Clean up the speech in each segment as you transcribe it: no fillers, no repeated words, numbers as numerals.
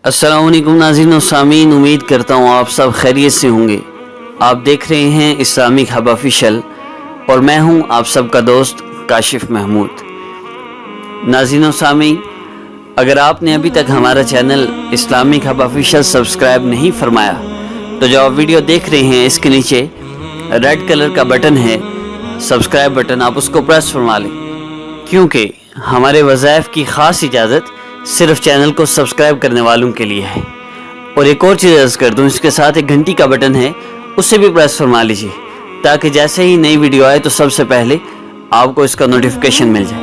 अस्सलाम वालेकुम नाज़रीन और सामीन, उम्मीद करता हूँ आप सब खैरियत से होंगे। आप देख रहे हैं इस्लामिक हब ऑफिशियल और मैं हूँ आप सबका दोस्त काशिफ महमूद। नाज़रीन और सामीन, अगर आपने अभी तक हमारा channel Islamic hub official subscribe नहीं फरमाया तो जो आप वीडियो देख रहे हैं इसके नीचे रेड कलर का बटन है सब्सक्राइब बटन, आप उसको प्रेस फरमा लें, क्योंकि हमारे वज़ाइफ की ख़ास इजाज़त सिर्फ चैनल को सब्सक्राइब करने वालों के लिए है। और एक और चीज़ अर्ज़ कर दूँ, इसके साथ एक घंटी का बटन है, उससे भी प्रेस फरमा लीजिए ताकि जैसे ही नई वीडियो आए तो सबसे पहले आपको इसका नोटिफिकेशन मिल जाए।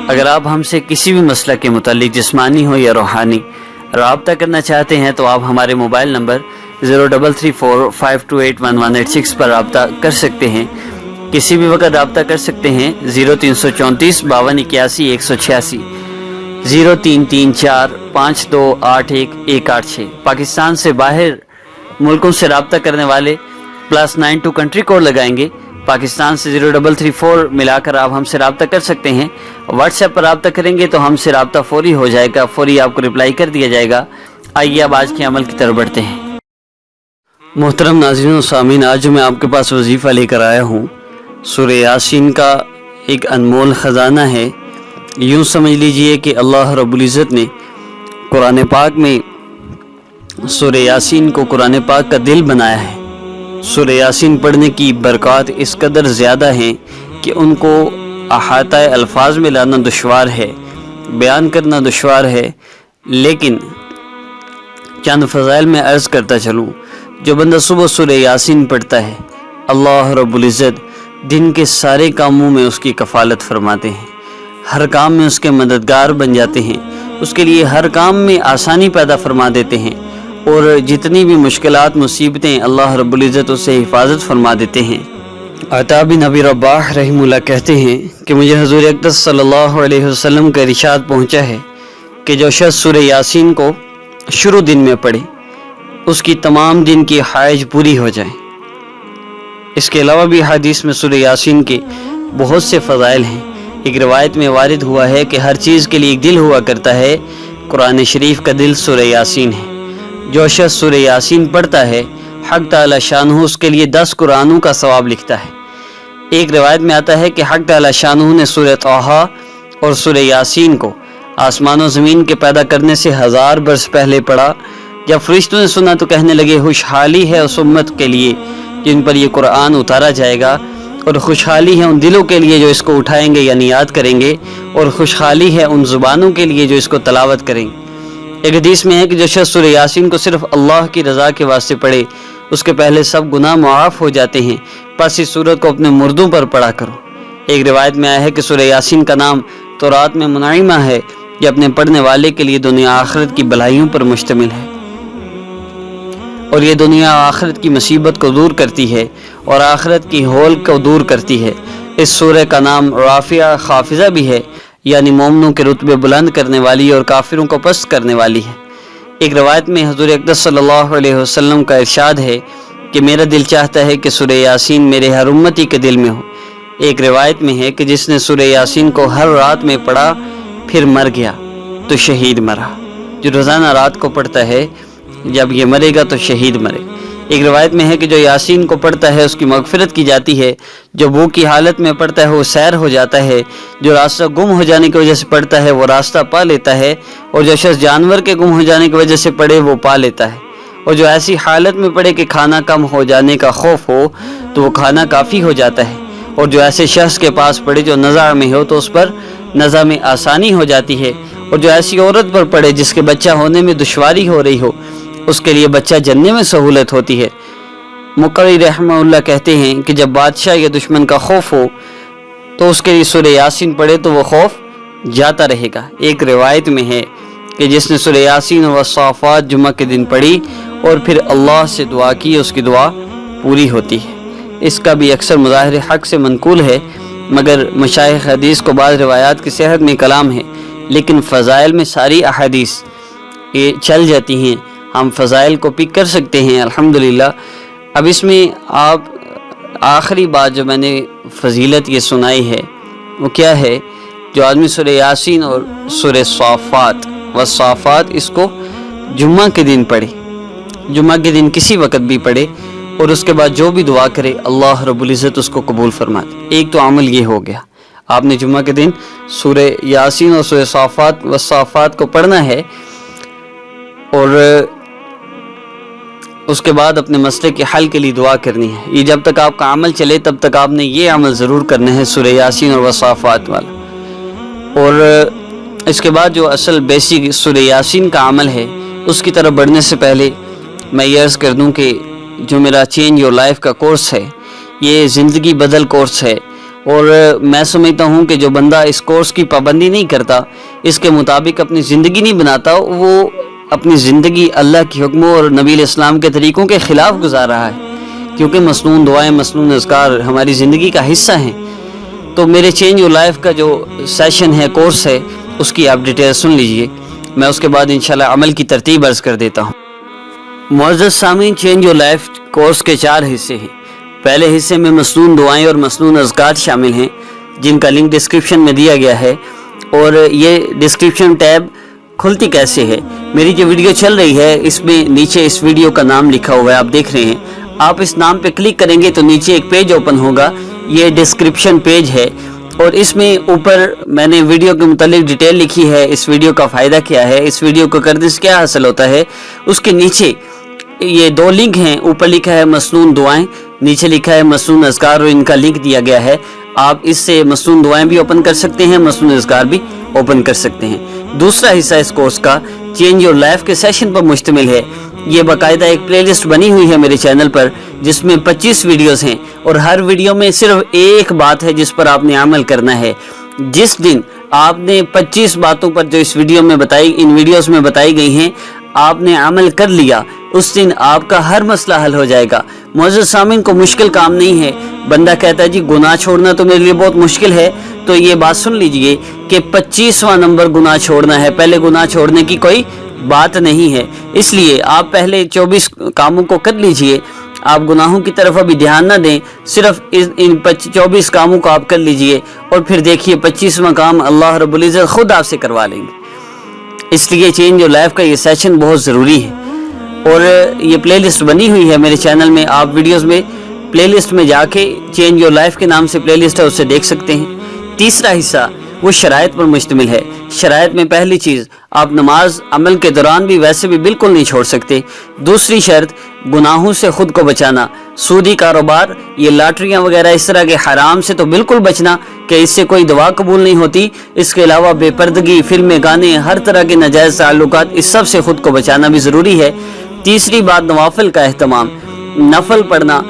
अगर आप हमसे किसी भी मसला के मुतालिक जिस्मानी हो या रूहानी रब्ता करना चाहते हैं तो आप हमारे मोबाइल नंबर 0345281186 पर रब्ता कर सकते हैं। किसी भी वक्त रब्ता कर सकते हैं 0334 5281 186 03345281 पाकिस्तान से बाहर मुल्कों से रब्ता करने वाले +92 कंट्री कोड लगाएंगे। पाकिस्तान से 0334 मिलाकर आप हमसे रब्ता कर सकते हैं। व्हाट्सएप पर रब्ता करेंगे तो हमसे रब्ता फौरी हो जाएगा, फौरी आपको रिप्लाई कर दिया जाएगा। आइए अब आज के अमल की तरफ बढ़ते हैं। मोहतरम नाज़रीन और सामीन, आज मैं आपके पास वजीफ़ा लेकर आया हूँ। सूरह यासीन का एक अनमोल ख़जाना है। यूँ समझ लीजिए कि अल्लाह रब्बुल इज़्ज़त ने कुरान पाक में सूरह यासीन को कुरान पाक का दिल बनाया है। सूरह यासीन पढ़ने की बरक़ात इस कदर ज़्यादा हैं कि उनको अहाता अल्फाज में लाना दुश्वार है, बयान करना दुश्वार है। लेकिन चंद फ़ज़ाइल में अर्ज़ करता चलूँ। जो बंदा सुबह सूरह यासीन पढ़ता है, अल्लाह रब्बुल इज़्ज़त दिन के सारे कामों में उसकी कफ़ालत फरमाते हैं, हर काम में उसके मददगार बन जाते हैं, उसके लिए हर काम में आसानी पैदा फरमा देते हैं और जितनी भी मुश्किलात मुसीबतें अल्लाह रब्बुल इज़्ज़त उससे हिफाजत फरमा देते हैं। अता बिन अबी रबाह रहमुल्लाह कहते हैं कि मुझे हुज़ूर अक़दस सल्लल्लाहु अलैहि वसल्लम का इरशाद पहुँचा है कि जो शख्स सूरह यासीन को शुरू दिन में पढ़े उसकी तमाम दिन की हाइज पूरी हो जाए। इसके अलावा भी हदीस में सूरह यासीन के बहुत से फ़ज़ाइल हैं। एक रिवायत में वारिद हुआ है कि हर चीज़ के लिए एक दिल हुआ करता है, कुरान शरीफ का दिल सूरह यासीन है। जो शख्स सूरह यासीन पढ़ता है, हक़ तआला शानहू उसके लिए 10 कुरानों का सवाब लिखता है। एक रिवायत में आता है कि हक़ तआला शानहू ने सूरह तौहा और सूरह यासीन को आसमान व ज़मीन के पैदा करने से 1000 बरस पहले पढ़ा। जब फरिश्तों ने सुना तो कहने लगे, खुशहाली है उस उम्मत के लिए जिन पर यह कुरान उतारा जाएगा, और खुशहाली है उन दिलों के लिए जो इसको उठाएंगे यानी याद करेंगे, और खुशहाली है उन ज़ुबानों के लिए जो इसको तलावत करेंगे। एक हदीस में है कि जो शख्स सूरह यासीन को सिर्फ अल्लाह की रज़ा के वास्ते पढ़े उसके पहले सब गुनाह मुआफ़ हो जाते हैं, बस इस सूरत को अपने मुर्दों पर पढ़ा करो। एक रिवायत में आया है कि सूरह यासीन का नाम तौरात में मुनाइमा है, ये अपने पढ़ने वाले के लिए दुनिया आखिरत की भलाइयों पर मुश्तमिल है और ये दुनिया आखिरत की मुसीबत को दूर करती है और आखिरत की हौल को दूर करती है। इस सूरह का नाम राफ़िया खाफिज़ा भी है, यानी मोमिनों के रुतबे बुलंद करने वाली और काफिरों को पस्त करने वाली है। एक रवायत में हुज़ूर अक़दस सल्लल्लाहु अलैहि वसल्लम का इरशाद है कि मेरा दिल चाहता है कि सूरह यासीन मेरे हर उम्मती के दिल में हो। एक रिवायत में है कि जिसने सूरह यासीन को हर रात में पढ़ा फिर मर गया तो शहीद मरा। जो रोज़ाना रात को पढ़ता है जब ये मरेगा तो शहीद मरे। एक रिवायत में है कि जो यासीन को पढ़ता है उसकी मग़फ़िरत की जाती है, जो भूख की हालत में पढ़ता है वो सैर हो जाता है, जो रास्ता गुम हो जाने की वजह से पढ़ता है वो रास्ता पा लेता है, और जो शख्स जानवर के गुम हो जाने की वजह से पढ़े वो पा लेता है, और जो ऐसी हालत में पढ़े कि खाना कम हो जाने का खौफ हो तो वो खाना काफ़ी हो जाता है, और जो ऐसे शख्स के पास पढ़े जो नज़ा में हो तो उस पर नज़ा में आसानी हो जाती है, और जो ऐसी औरत पर पढ़े जिसके बच्चा होने में दुश्वारी हो रही हो उसके लिए बच्चा जनने में सहूलत होती है। मुक़र्री रहमहुल्लाह कहते हैं कि जब बादशाह या दुश्मन का खौफ हो तो उसके लिए सूरह यासीन पढ़े तो वो खौफ जाता रहेगा। एक रिवायत में है कि जिसने सूरह यासीन व साफ़ात जुमा के दिन पढ़ी और फिर अल्लाह से दुआ की उसकी दुआ पूरी होती है। इसका भी अक्सर मज़ाहिर हक़ से मनकूल है, मगर मशाइख़ हदीस को बाद रिवायात की सेहत में कलाम है, लेकिन फ़ज़ाइल में सारी अहादीस ये चल जाती हैं, हम फ़ज़ाइल को पिक कर सकते हैं अल्हम्दुलिल्लाह। अब इसमें आप आखिरी बात जो मैंने फ़जीलत ये सुनाई है वो क्या है, जो आदमी सूरह यासीन और सूरह साफ़ात व साफ़ात इसको जुम्मा के दिन पढ़े, जुम्मा के दिन किसी वक्त भी पढ़े और उसके बाद जो भी दुआ करे अल्लाह रब्बुल इज़्ज़त उसको कबूल फरमा दे। एक तो अमल ये हो गया, आपने जुम्मा के दिन सूरे यासीन और सूरे साफ़ात व साफ़ात को पढ़ना है और उसके बाद अपने मसले के हल के लिए दुआ करनी है। ये जब तक आपका अमल चले तब तक आपने ये अमल ज़रूर करना है सूरे यासीन और साफ़ात वाला। और इसके बाद जो असल बेसिक सूरे यासीन का अमल है उसकी तरफ बढ़ने से पहले मैं ये अर्ज़ कर दूं कि जो मेरा चेंज योर लाइफ का कोर्स है ये ज़िंदगी बदल कोर्स है और मैं समझता हूँ कि जो बंदा इस कोर्स की पाबंदी नहीं करता, इसके मुताबिक अपनी ज़िंदगी नहीं बनाता, वो अपनी ज़िंदगी अल्लाह के हुक्मों और नबी इस्लाम के तरीक़ों के ख़िलाफ़ गुजार रहा है। क्योंकि मसनून दुआएं, मसनून अज़कार हमारी ज़िंदगी का हिस्सा हैं। तो मेरे चेंज योर लाइफ का जो सेशन है, कोर्स है, उसकी आप डिटेल सुन लीजिए। मैं उसके बाद इंशाल्लाह अमल की तरतीब अर्ज़ कर देता हूँ। मुअज़्ज़ज़ सामीन, चेंज योर लाइफ कोर्स के 4 हिस्से हैं। पहले हिस्से में मसनून दुआएं और मसनून अज़कार शामिल हैं, जिनका लिंक डिस्क्रिप्शन में दिया गया है। और ये डिस्क्रिप्शन टैब खुलती कैसे है, मेरी जो वीडियो चल रही है इसमें नीचे इस वीडियो का नाम लिखा हुआ है, आप देख रहे हैं। आप इस नाम पे क्लिक करेंगे तो नीचे एक पेज ओपन होगा, ये डिस्क्रिप्शन पेज है और इसमें ऊपर मैंने वीडियो के मुतालिक डिटेल लिखी है, इस वीडियो का फ़ायदा क्या है, इस वीडियो को करने से क्या हासिल होता है। उसके नीचे ये 2 लिंक हैं, ऊपर लिखा है मसनून दुआएं, नीचे लिखा है मसनून अज़कार और इनका लिंक दिया गया है। आप इससे मसनून दुआएं भी ओपन कर सकते हैं, मसनून अज़कार भी ओपन कर सकते हैं। दूसरा हिस्सा इस कोर्स का चेंज योर लाइफ के सेशन पर मुश्तमिल है। ये बाकायदा एक प्लेलिस्ट बनी हुई है मेरे चैनल पर, जिसमें 25 वीडियोस हैं और हर वीडियो में सिर्फ एक बात है जिस पर आपने अमल करना है। जिस दिन आपने 25 बातों पर जो इस वीडियो में इन वीडियोस में बताई गई हैं आपने अमल कर लिया, उस दिन आपका हर मसला हल हो जाएगा। मुअज़्ज़ज़ सामीन, को मुश्किल काम नहीं है। बंदा कहता है जी गुनाह छोड़ना तो मेरे लिए बहुत मुश्किल है, तो ये बात सुन लीजिए कि 25वां नंबर गुनाह छोड़ना है। पहले गुनाह छोड़ने की कोई बात नहीं है, इसलिए आप पहले 24 कामों को कर लीजिए। आप गुनाहों की तरफ अभी ध्यान ना दें, सिर्फ इन 24 कामों को आप कर लीजिए और फिर देखिए 25वां काम अल्लाह रब्बुल इज़्ज़त खुद आपसे करवा लेंगे। इसलिए चेंज योर लाइफ का ये सेशन बहुत ज़रूरी है और ये प्लेलिस्ट बनी हुई है मेरे चैनल में। आप वीडियोस में प्लेलिस्ट में जाके चेंज योर लाइफ के नाम से प्लेलिस्ट है, उससे देख सकते हैं। तीसरा हिस्सा वो शराइत पर मुश्तमिल है। शराइत में पहली चीज़, आप नमाज अमल के दौरान भी वैसे भी बिल्कुल नहीं छोड़ सकते। दूसरी शर्त, गुनाहों से ख़ुद को बचाना। सूदी कारोबार, ये लॉटरियाँ वगैरह इस तरह के हराम से तो बिल्कुल बचना कि इससे कोई दवा कबूल नहीं होती। इसके अलावा बेपर्दगी, फिल्में, गाने, हर तरह के नाजायज़ ताल्लुकात, इस सब से ख़ुद को बचाना भी ज़रूरी है। तीसरी बात, नवाफिल का अहतमाम, नफल पढ़ना।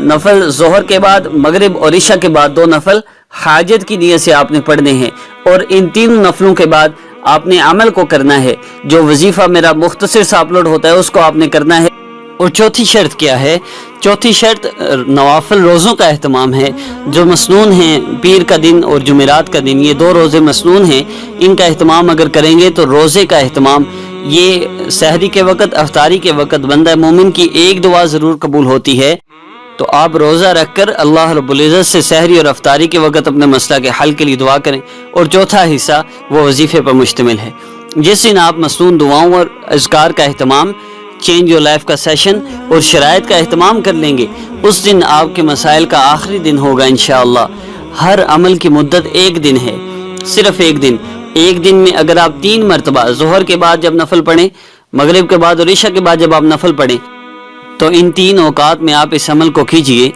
नफल ज़ोहर के बाद, मगरिब और इशा के बाद 2 नफल हाजत की नीयत से आपने पढ़ने हैं और इन 3 नफलों के बाद आपने अमल को करना है। जो वजीफ़ा मेरा मुख्तसर सा अपलोड होता है उसको आपने करना है। और चौथी शर्त क्या है? चौथी शर्त नवाफिल रोज़ों का अहतमाम है। जो मसनून हैं, पीर का दिन और जुमेरात का दिन, ये 2 रोज़े मसनून हैं, इनका अहतमाम अगर करेंगे तो रोज़े का अहतमाम, ये सहरी के वक़्त, अफ्तारी के वक़्त बंदा मोमिन की एक दुआ ज़रूर कबूल होती है। तो आप रोज़ा रखकर अल्लाह रब्बुल इज़्ज़त से सहरी और अफ्तारी के वक़्त अपने मसला के हल के लिए दुआ करें। और चौथा हिस्सा वो वजीफ़े पर मुश्तमिल है। जिस दिन आप मसनून दुआओं और अज़कार का अहतमाम, चेंज योर लाइफ का सेशन और शराइत का अहतमाम कर लेंगे, उस दिन आपके मसाइल का आखिरी दिन होगा इंशाअल्लाह। हर अमल की मुद्दत 1 दिन है, सिर्फ 1 दिन। 1 दिन में अगर आप 3 मरतबा ज़ोहर के बाद जब नफल पढ़ें, मगरिब के बाद और इशा के बाद जब आप नफल पढ़ें, तो इन 3 औकात में आप इस अमल को कीजिए।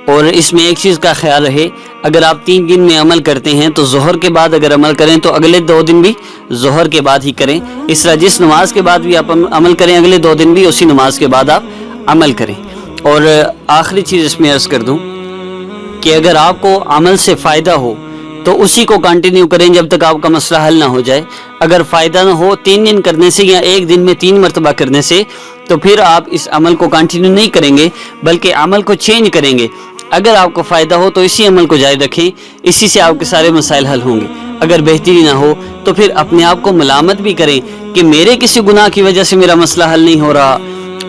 और इसमें एक चीज़ का ख्याल रहे, अगर आप 3 दिन में अमल करते हैं तो ज़ोहर के बाद अगर अमल करें तो अगले 2 दिन भी ज़ोहर के बाद ही करें। इस तरह जिस नमाज के बाद भी आप अमल करें, अगले 2 दिन भी उसी नमाज के बाद आप अमल करें। और आखिरी चीज़ इसमें अर्ज़ कर दूं कि अगर आपको अमल से फ़ायदा हो तो उसी को कंटिन्यू करें जब तक आपका मसला हल ना हो जाए। अगर फ़ायदा ना हो 3 दिन करने से या 1 दिन में 3 मरतबा करने से, तो फिर आप इस अमल को कंटिन्यू नहीं करेंगे बल्कि अमल को चेंज करेंगे। अगर आपको फ़ायदा हो तो इसी अमल को जारी रखें, इसी से आपके सारे मसाइल हल होंगे। अगर बेहतरी ना हो तो फिर अपने आप को मलामत भी करें कि मेरे किसी गुनाह की वजह से मेरा मसला हल नहीं हो रहा,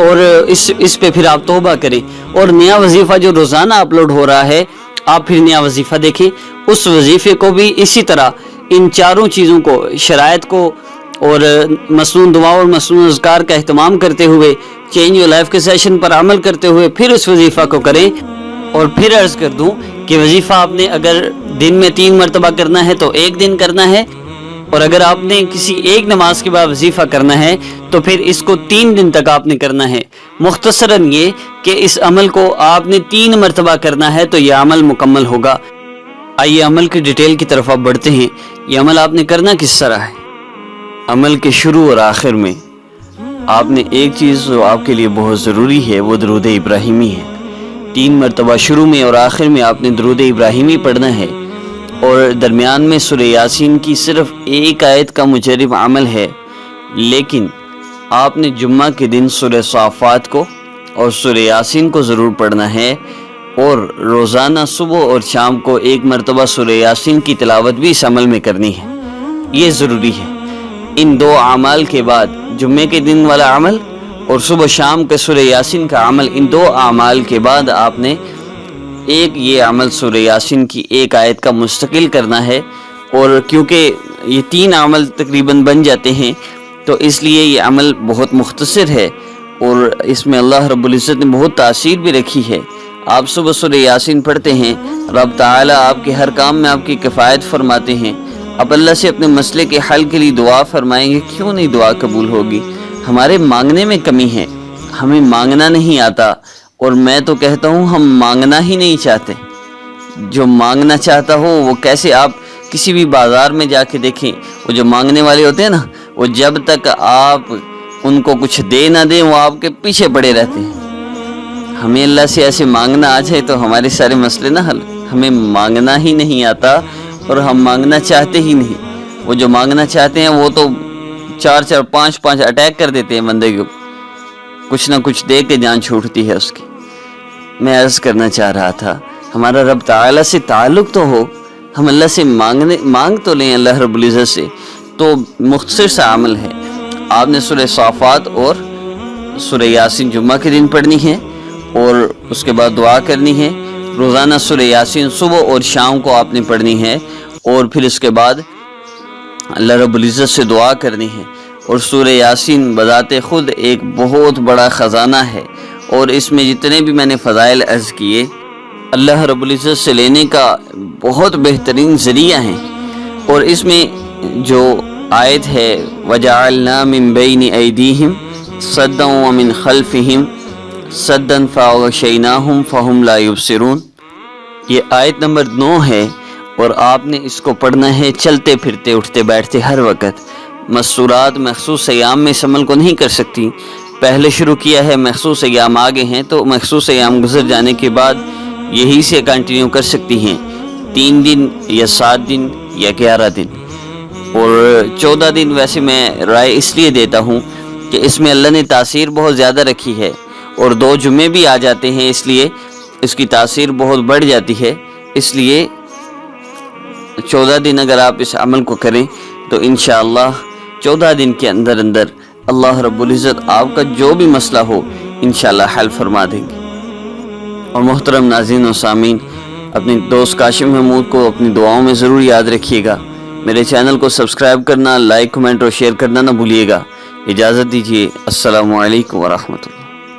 और इस पे फिर आप तौबा करें। और नया वजीफ़ा जो रोज़ाना अपलोड हो रहा है, आप फिर नया वजीफ़ा देखें, उस वजीफ़े को भी इसी तरह इन चारों चीज़ों को, शराइत को اور مصنون دعا اور مصنون اذکار کا اہتمام کرتے ہوئے چینج یور لائف کے سیشن پر عمل کرتے ہوئے پھر اس وظیفہ کو کریں۔ اور پھر عرض کر دوں کہ وظیفہ آپ نے اگر دن میں 3 مرتبہ کرنا ہے تو 1 دن کرنا ہے، اور اگر آپ نے کسی ایک نماز کے بعد وظیفہ کرنا ہے تو پھر اس کو 3 دن تک آپ نے کرنا ہے۔ مختصراً یہ کہ اس عمل کو آپ نے 3 مرتبہ کرنا ہے تو یہ عمل مکمل ہوگا۔ آئیے عمل کی ڈیٹیل کی طرف آپ بڑھتے ہیں۔ یہ عمل آپ نے کرنا کس طرح ہے؟ عمل کے شروع اور آخر میں آپ نے ایک چیز جو آپ کے لیے بہت ضروری ہے وہ درود ابراہیمی ہے۔ 3 مرتبہ شروع میں اور آخر میں آپ نے درود ابراہیمی پڑھنا ہے، اور درمیان میں سورہ یاسین کی صرف ایک آیت کا مجرب عمل ہے، لیکن آپ نے جمعہ کے دن سورہ صافات کو اور سورہ یاسین کو ضرور پڑھنا ہے، اور روزانہ صبح اور شام کو 1 مرتبہ سورہ یاسین کی تلاوت بھی اس عمل میں کرنی ہے۔ یہ ضروری ہے۔ ان 2 اعمال کے بعد جمعے کے دن والا عمل اور صبح شام کے سورہ یاسین کا عمل، ان 2 اعمال کے بعد آپ نے یہ عمل سورہ یاسین کی 1 آیت کا مستقل کرنا ہے۔ اور کیونکہ یہ 3 عمل تقریباً بن جاتے ہیں تو اس لیے یہ عمل بہت مختصر ہے، اور اس میں اللہ رب العزت نے بہت تاثیر بھی رکھی ہے۔ آپ صبح سورہ یاسین پڑھتے ہیں، رب تعالیٰ آپ کے ہر کام میں آپ کی کفایت فرماتے ہیں۔ اب اللہ سے اپنے مسئلے کے حل کے لیے دعا فرمائیں گے، کیوں نہیں دعا قبول ہوگی؟ ہمارے مانگنے میں کمی ہے، ہمیں مانگنا نہیں آتا، اور میں تو کہتا ہوں ہم مانگنا ہی نہیں چاہتے۔ جو مانگنا چاہتا ہو وہ کیسے، آپ کسی بھی بازار میں جا کے دیکھیں، وہ جو مانگنے والے ہوتے ہیں نا، وہ جب تک آپ ان کو کچھ دے نہ دیں وہ آپ کے پیچھے پڑے رہتے ہیں۔ ہمیں اللہ سے ایسے مانگنا آ جائے تو ہمارے سارے مسئلے نہ حل۔ ہمیں مانگنا ہی نہیں آتا اور ہم مانگنا چاہتے ہی نہیں۔ وہ جو مانگنا چاہتے ہیں وہ تو 4 5 اٹیک کر دیتے ہیں بندے کو، کچھ نہ کچھ دے کے جان چھوٹتی ہے اس کی۔ میں عرض کرنا چاہ رہا تھا ہمارا رب تعالیٰ سے تعلق تو ہو، ہم اللہ سے مانگ تو لیں اللہ رب العزت سے۔ تو مختصر سا عمل ہے، آپ نے سورہ صافات اور سورہ یاسین جمعہ کے دن پڑھنی ہے، اور اس کے بعد دعا کرنی ہے۔ روزانہ سورہ یاسین صبح اور شام کو آپ نے پڑھنی ہے، اور پھر اس کے بعد اللہ رب العزت سے دعا کرنی ہے۔ اور سورہ یاسین بذات خود ایک بہت بڑا خزانہ ہے، اور اس میں جتنے بھی میں نے فضائل عرض کیے اللہ رب العزت سے لینے کا بہت بہترین ذریعہ ہیں۔ اور اس میں جو آیت ہے وَجَعَلْنَا مِن بَيْنِ أَيْدِيهِمْ صَدًّا وَمِنْ خَلْفِهِمْ صَدًّا فَأَغْشَيْنَاهُمْ فَهُمْ لَا يُبْصِرُونَ، یہ آیت نمبر 9 ہے، اور آپ نے اس کو پڑھنا ہے چلتے پھرتے اٹھتے بیٹھتے ہر وقت۔ مسورات مخصوص ایام میں اس عمل کو نہیں کر سکتی، پہلے شروع کیا ہے، مخصوص ایام آگے ہیں تو مخصوص ایام گزر جانے کے بعد یہی سے کنٹینیو کر سکتی ہیں، 3 دن یا 7 دن یا 11 دن۔ اور 14 دن ویسے میں رائے اس لیے دیتا ہوں کہ اس میں اللہ نے تاثیر بہت زیادہ رکھی ہے، اور 2 جمعے بھی آ جاتے ہیں، اس لیے اس کی تاثیر بہت بڑھ جاتی ہے۔ اس لیے 14 دن اگر آپ اس عمل کو کریں تو انشاءاللہ 14 دن کے اندر اللہ رب العزت آپ کا جو بھی مسئلہ ہو انشاءاللہ حل فرما دیں گے۔ اور محترم ناظرین و سامعین، اپنے دوست کاشم محمود کو اپنی دعاؤں میں ضرور یاد رکھیے گا۔ میرے چینل کو سبسکرائب کرنا، لائک، کمنٹ اور شیئر کرنا نہ بھولیے گا۔ اجازت دیجیے، السلام علیکم ورحمۃ اللہ۔